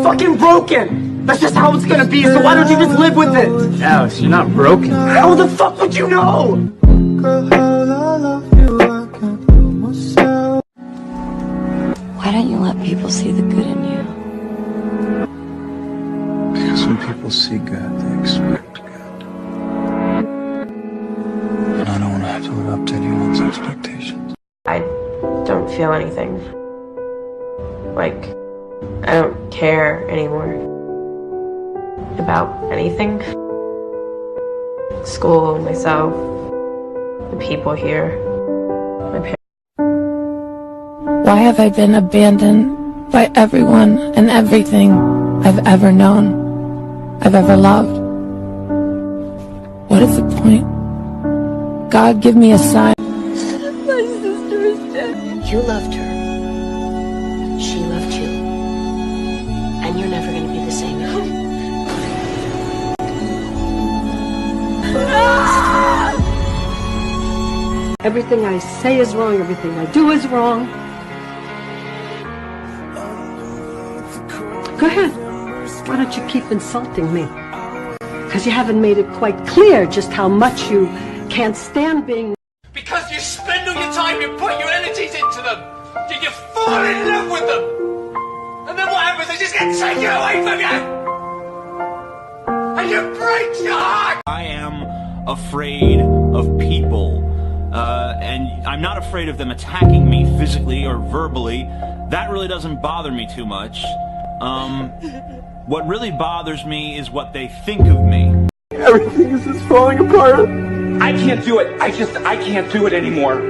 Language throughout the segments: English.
fucking broken! That's just how it's gonna be, so why don't you just live with it? Alex, you're not broken. How the fuck would you know? Why don't you let people see the good in you? Because when people see good, they expect good. And I don't want to have to live up to anyone's expectations. I don't feel anything. Like, I don't care anymore about anything. School, myself, the people here, my parents. Why have I been abandoned by everyone and everything I've ever known, I've ever loved? What is the point? God, give me a sign. My sister is dead. You loved her. She loved you. And you're never going to be the same again. Everything I say is wrong, everything I do is wrong. Go ahead. Why don't you keep insulting me? Because you haven't made it quite clear just how much you can't stand being... Because you spend all your time, you put your energies into them. You fall in love with them. And then what happens? They just get taken away from you. And you break your heart. I am afraid of people. And I'm not afraid of them attacking me physically or verbally. That really doesn't bother me too much. What really bothers me is what they think of me. Everything is just falling apart. I can't do it. I can't do it anymore.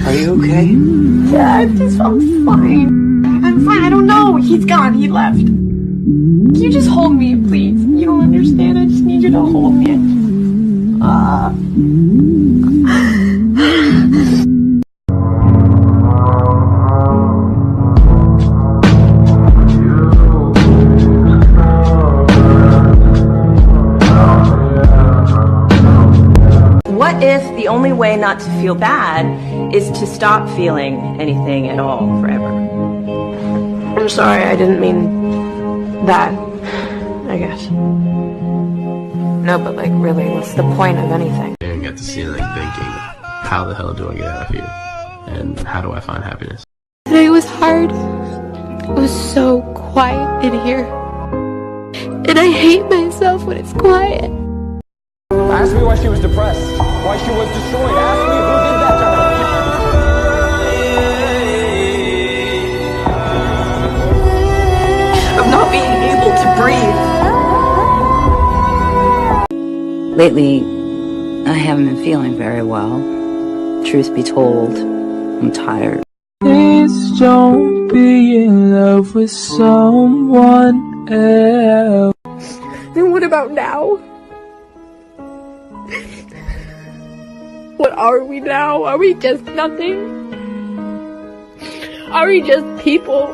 Are you okay? Yeah, I'm fine. I'm fine. I don't know. He's gone. He left. Can you just hold me, please? You don't understand. I just need you to hold me. What if the only way not to feel bad is to stop feeling anything at all forever? I'm sorry, I didn't mean that, I guess. No, but like, really, what's the point of anything? I got to see like thinking, how the hell do I get out of here? And how do I find happiness? Today was hard. It was so quiet in here. And I hate myself when it's quiet. Ask me why she was depressed. Why she was destroyed. Ask me who did that to her. I'm not being able to breathe. Lately, I haven't been feeling very well. Truth be told, I'm tired. Please don't be in love with someone else. Then what about now? What are we now? Are we just nothing? Are we just people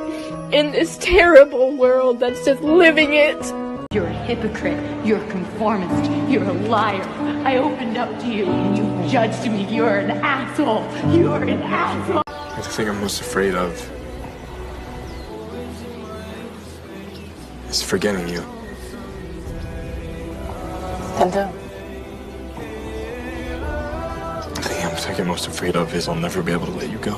in this terrible world that's just living it? You're a hypocrite. You're a conformist. You're a liar. I opened up to you and you judged me. You're an asshole. You're an asshole. The thing I'm most afraid of is forgetting you. Then don't. The thing I'm most afraid of is I'll never be able to let you go.